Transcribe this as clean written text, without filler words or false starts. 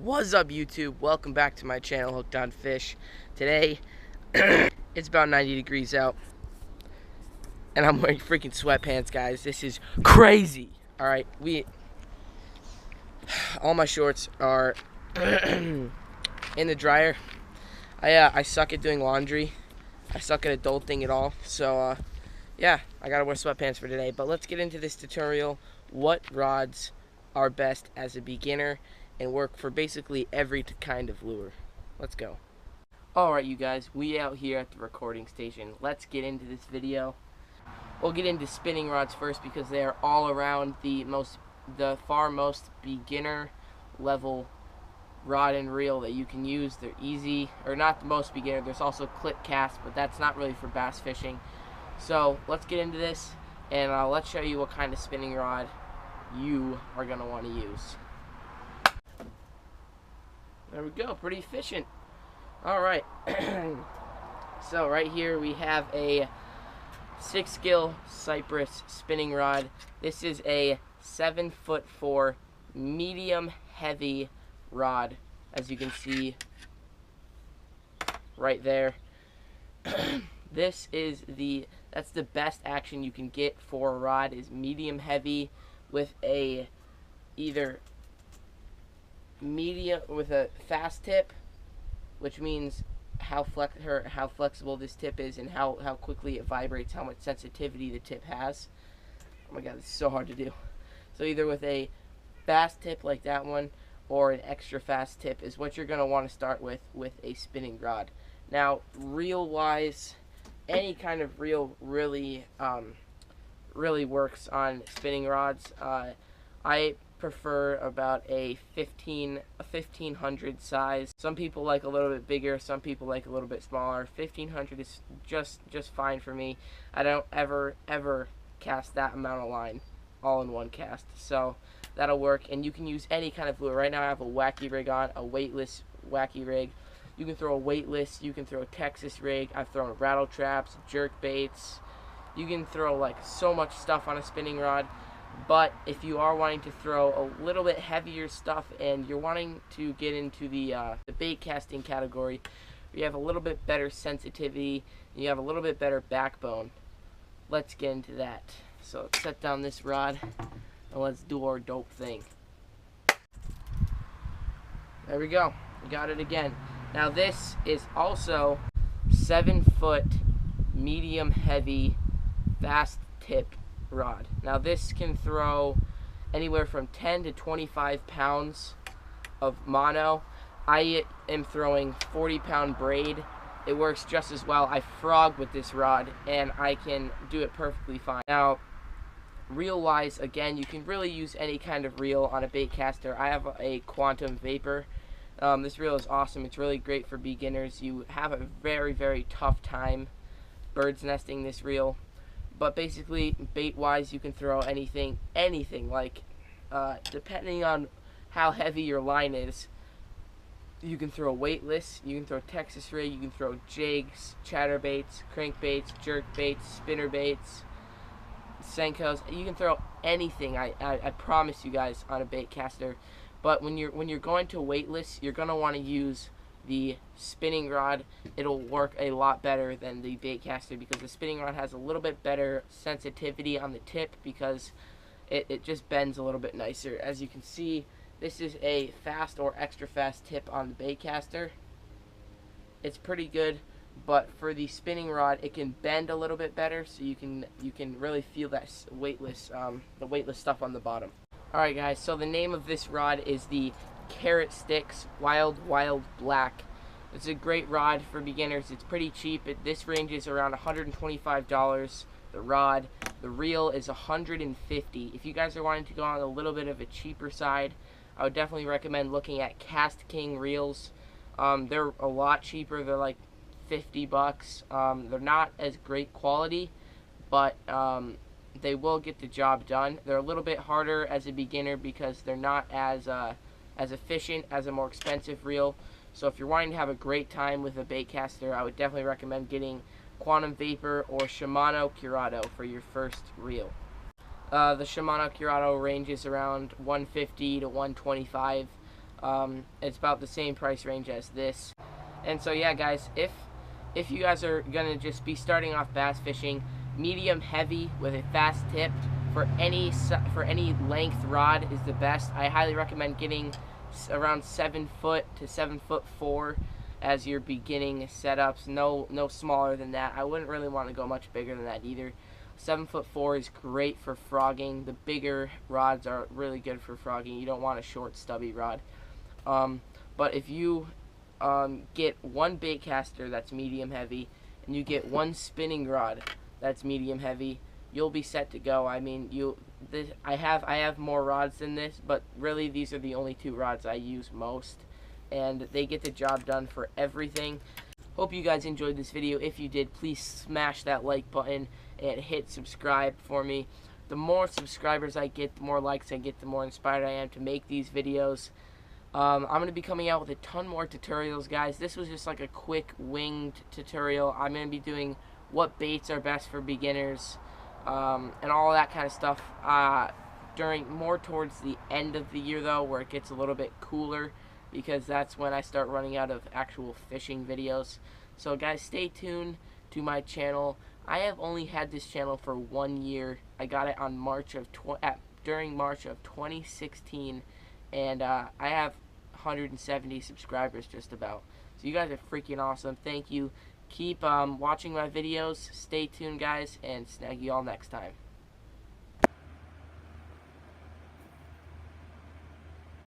What's up, YouTube? Welcome back to my channel, Hooked on Fish. Today, it's about 90 degrees out, and I'm wearing freaking sweatpants, guys. This is crazy. All right, all my shorts are in the dryer. I suck at doing laundry. I suck at adulting at all. So, yeah, I gotta wear sweatpants for today. But let's get into this tutorial. What rods are best as a beginner and work for basically every kind of lure. Let's go. Alright, you guys, we out here at the recording station. Let's get into this video. We'll get into spinning rods first because they are all around the far most beginner level rod and reel that you can use. They're easy, or not the most beginner. There's also clip cast, but that's not really for bass fishing. So let's get into this, and let's show you what kind of spinning rod you are going to want to use. There we go, pretty efficient. Alright, so right here we have a 6-gill Cypress spinning rod. This is a 7'4" medium heavy rod, as you can see right there. That's the best action you can get for a rod, is medium heavy with a with a fast tip, which means how flexible this tip is and how quickly it vibrates, how much sensitivity the tip has. Oh my god, this is so hard to do. So either with a fast tip like that one or an extra fast tip is what you're going to want to start with a spinning rod. Now, reel wise, any kind of reel really works on spinning rods. I prefer about a 1500 size. Some people like a little bit bigger, some people like a little bit smaller. 1500 is just fine for me. I don't ever cast that amount of line all in one cast, so that'll work. And you can use any kind of lure. Right now I have a wacky rig on, a weightless wacky rig. You can throw a weightless, you can throw a Texas rig. I've thrown rattle traps, jerk baits. You can throw like so much stuff on a spinning rod. But if you are wanting to throw a little bit heavier stuff and you're wanting to get into the bait casting category, you have a little bit better sensitivity and you have a little bit better backbone, let's get into that. So let's set down this rod and let's do our dope thing. There we go. We got it again. Now this is also 7-foot medium heavy fast tip rod. Now this can throw anywhere from 10 to 25 pounds of mono. I am throwing 40-pound braid. It works just as well. I frog with this rod and I can do it perfectly fine. Now, reel wise, again, you can really use any kind of reel on a bait caster. I have a Quantum Vapor. This reel is awesome. It's really great for beginners. You have a very tough time bird's nesting this reel. But basically, bait-wise, you can throw anything, like, depending on how heavy your line is, you can throw weightless, you can throw Texas rig, you can throw jigs, chatterbaits, crankbaits, jerk baits, spinner baits, Senkos. You can throw anything, I promise you guys, on a bait caster. But when you're going to weightless, you're going to want to use the spinning rod. It'll work a lot better than the bait caster because the spinning rod has a little bit better sensitivity on the tip because it just bends a little bit nicer. As you can see, this is a fast or extra fast tip on the bait caster. It's pretty good, but for the spinning rod, it can bend a little bit better, so you can really feel that weightless the weightless stuff on the bottom. All right, guys. So the name of this rod is the Carrot Sticks Wild Black. It's a great rod for beginners. It's pretty cheap. This ranges around $125. The rod, the reel is $150. If you guys are wanting to go on a little bit of a cheaper side, I would definitely recommend looking at Cast King reels. They're a lot cheaper. They're like $50. They're not as great quality, but they will get the job done. They're a little bit harder as a beginner because they're not as efficient as a more expensive reel. So if you're wanting to have a great time with a bait caster, I would definitely recommend getting Quantum Vapor or Shimano Curado for your first reel. The Shimano Curado ranges around 150 to 125. It's about the same price range as this. And so yeah, guys, if you guys are gonna just be starting off bass fishing, medium heavy with a fast tip for any length rod is the best. I highly recommend getting around 7 foot to 7'4" as your beginning setups. No smaller than that. I wouldn't really want to go much bigger than that either. 7'4" is great for frogging. The bigger rods are really good for frogging. You don't want a short stubby rod. But if you get one bait caster that's medium heavy and you get one spinning rod that's medium heavy, you'll be set to go. I mean, I have more rods than this, but really these are the only 2 rods I use most, and they get the job done for everything. Hope you guys enjoyed this video. If you did, please smash that like button and hit subscribe for me. The more subscribers I get, the more likes I get, the more inspired I am to make these videos. I'm going to be coming out with a ton more tutorials, guys. This was just like a quick winged tutorial. I'm going to be doing what baits are best for beginners, and all that kind of stuff more towards the end of the year, though, where it gets a little bit cooler, because that's when I start running out of actual fishing videos. So guys, stay tuned to my channel. I have only had this channel for 1 year. I got it on during March of 2016, and I have 170 subscribers just about. So you guys are freaking awesome. Thank you. Keep watching my videos. Stay tuned, guys, and snag you all next time.